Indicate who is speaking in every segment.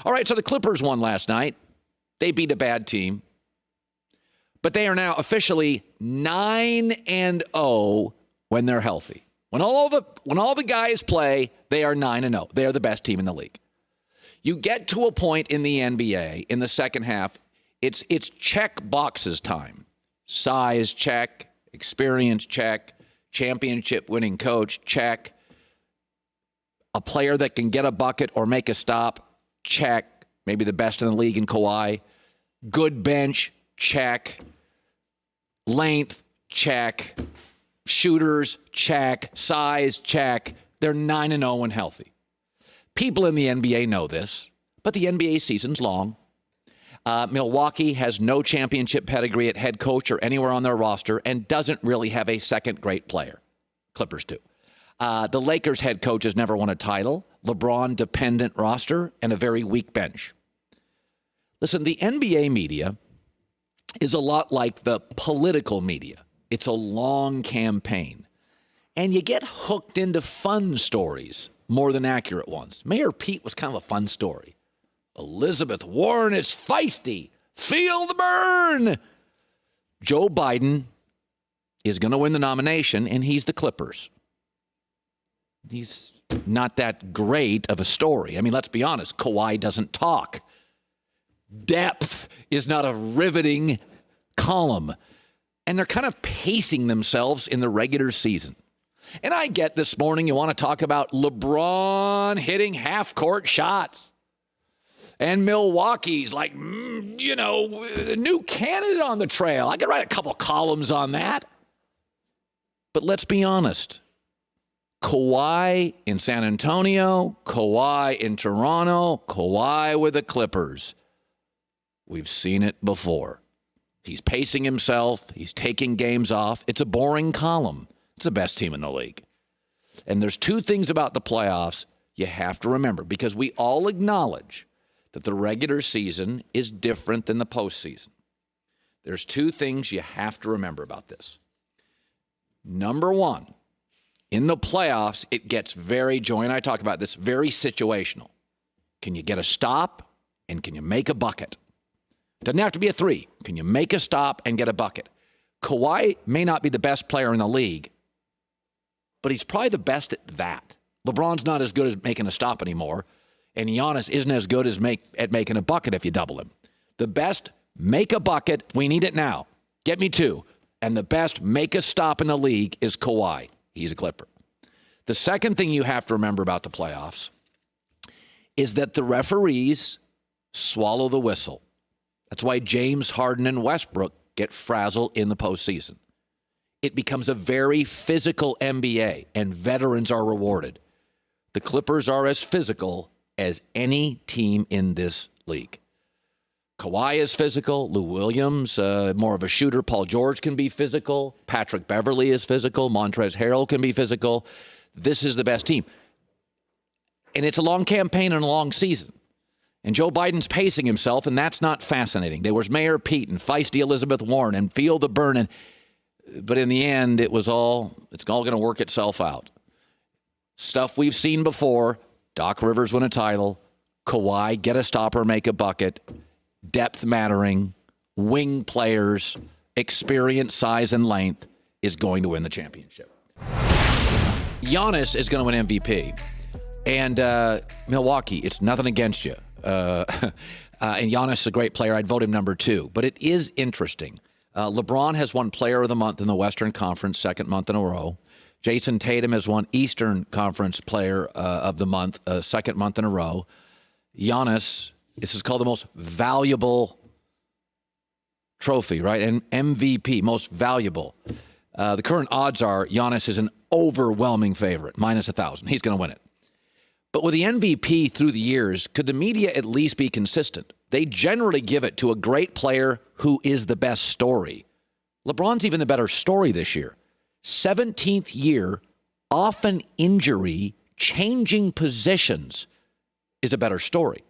Speaker 1: All right, so the Clippers won last night. They beat a bad team. But they are now officially 9-0 when they're healthy. When all the guys play, they are 9-0. They are the best team in the league. You get to a point in the NBA in the second half, it's check boxes time. Size, check. Experience, check. Championship winning coach, check. A player that can get a bucket or make a stop, check. Maybe the best in the league in Kawhi. Good bench, check. Length, check. Shooters, check. Size, check. They're 9-0 when healthy. People in the NBA know this, but the NBA season's long. Milwaukee has no championship pedigree at head coach or anywhere on their roster and doesn't really have a second great player. Clippers do. The Lakers head coach has never won a title, LeBron-dependent roster, and a very weak bench. Listen, the NBA media is a lot like the political media. It's a long campaign. And you get hooked into fun stories more than accurate ones. Mayor Pete was kind of a fun story. Elizabeth Warren is feisty. Feel the burn. Joe Biden is going to win the nomination, and he's the Clippers. He's not that great of a story. I mean, let's be honest. Kawhi doesn't talk. Depth is not a riveting column. And they're kind of pacing themselves in the regular season. And I get this morning you want to talk about LeBron hitting half-court shots. And Milwaukee's like, a new candidate on the trail. I could write a couple columns on that. But let's be honest. Kawhi in San Antonio, Kawhi in Toronto, Kawhi with the Clippers. We've seen it before. He's pacing himself. He's taking games off. It's a boring column. It's the best team in the league. And there's two things about the playoffs you have to remember, because we all acknowledge that the regular season is different than the postseason. There's two things you have to remember about this. Number one, in the playoffs, it gets Joy and I talk about this, very situational. Can you get a stop and can you make a bucket? Doesn't have to be a three. Can you make a stop and get a bucket? Kawhi may not be the best player in the league, but he's probably the best at that. LeBron's not as good as making a stop anymore, and Giannis isn't as good as at making a bucket if you double him. The best, make a bucket. We need it now. Get me two. And the best, make a stop in the league is Kawhi. He's a Clipper. The second thing you have to remember about the playoffs is that the referees swallow the whistle. That's why James Harden and Westbrook get frazzled in the postseason. It becomes a very physical NBA, and veterans are rewarded. The Clippers are as physical as any team in this league. Kawhi is physical. Lou Williams, more of a shooter. Paul George can be physical. Patrick Beverley is physical. Montrezl Harrell can be physical. This is the best team. And it's a long campaign and a long season. And Joe Biden's pacing himself, and that's not fascinating. There was Mayor Pete and feisty Elizabeth Warren and feel the burn. But in the end, it's all going to work itself out. Stuff we've seen before. Doc Rivers win a title. Kawhi get a stopper, make a bucket. Depth mattering. Wing players. Experience, size, and length is going to win the championship. Giannis is going to win MVP. And Milwaukee, it's nothing against you. And Giannis is a great player. I'd vote him number 2. But it is interesting. LeBron has won Player of the Month in the Western Conference, second month in a row. Jason Tatum has won Eastern Conference Player of the Month, second month in a row. Giannis, this is called the most valuable trophy, right? And MVP, most valuable. The current odds are Giannis is an overwhelming favorite, minus 1,000. He's going to win it. But with the MVP through the years, could the media at least be consistent? They generally give it to a great player who is the best story. LeBron's even the better story this year. 17th year, often injury, changing positions is a better story.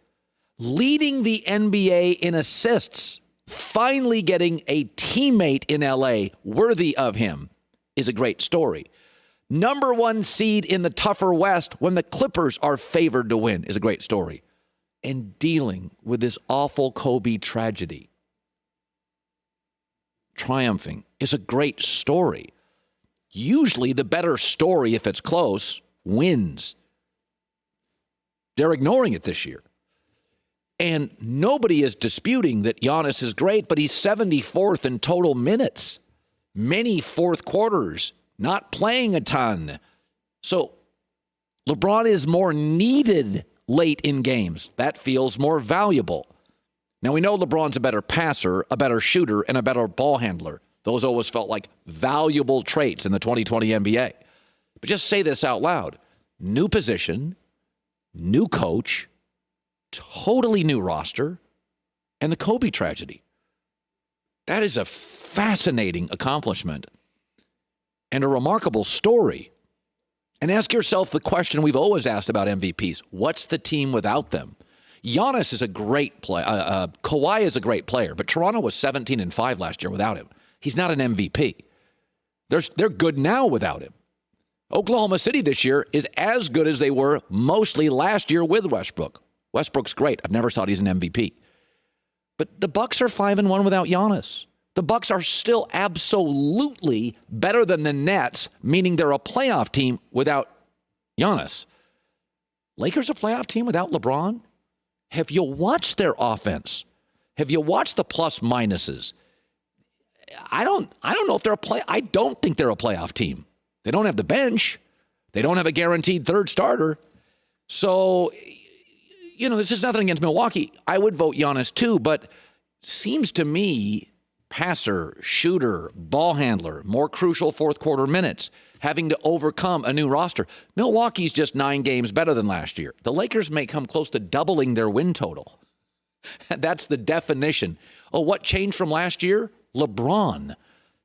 Speaker 1: Leading the NBA in assists, finally getting a teammate in LA worthy of him is a great story. Number 1 seed in the tougher West when the Clippers are favored to win is a great story. and dealing with this awful Kobe tragedy. Triumphing is a great story. Usually the better story, if it's close, wins. They're ignoring it this year. And nobody is disputing that Giannis is great, but he's 74th in total minutes. Many fourth quarters, not playing a ton. So LeBron is more needed late in games. That feels more valuable. Now, we know LeBron's a better passer, a better shooter, and a better ball handler. Those always felt like valuable traits in the 2020 NBA. But just say this out loud. New position, new coach, totally new roster, and the Kobe tragedy. That is a fascinating accomplishment and a remarkable story. And ask yourself the question we've always asked about MVPs. What's the team without them? Giannis is a great player. Kawhi is a great player, but Toronto was 17-5 last year without him. He's not an MVP. They're good now without him. Oklahoma City this year is as good as they were mostly last year with Westbrook. Westbrook's great. I've never thought he's an MVP. But the Bucks are 5-1 without Giannis. The Bucks are still absolutely better than the Nets, meaning they're a playoff team without Giannis. Lakers a playoff team without LeBron? Have you watched their offense? Have you watched the plus minuses? I don't know if they're I don't think they're a playoff team. They don't have the bench. They don't have a guaranteed third starter. So, this is nothing against Milwaukee. I would vote Giannis too, but seems to me passer, shooter, ball handler, more crucial fourth quarter minutes, having to overcome a new roster. Milwaukee's just 9 games better than last year. The Lakers may come close to doubling their win total. That's the definition. Oh, what changed from last year? LeBron.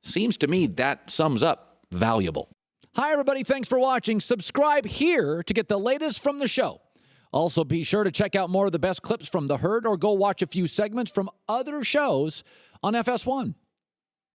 Speaker 1: Seems to me that sums up valuable. Hi, everybody. Thanks for watching. Subscribe here to get the latest from the show. Also, be sure to check out more of the best clips from The Herd or go watch a few segments from other shows on FS1.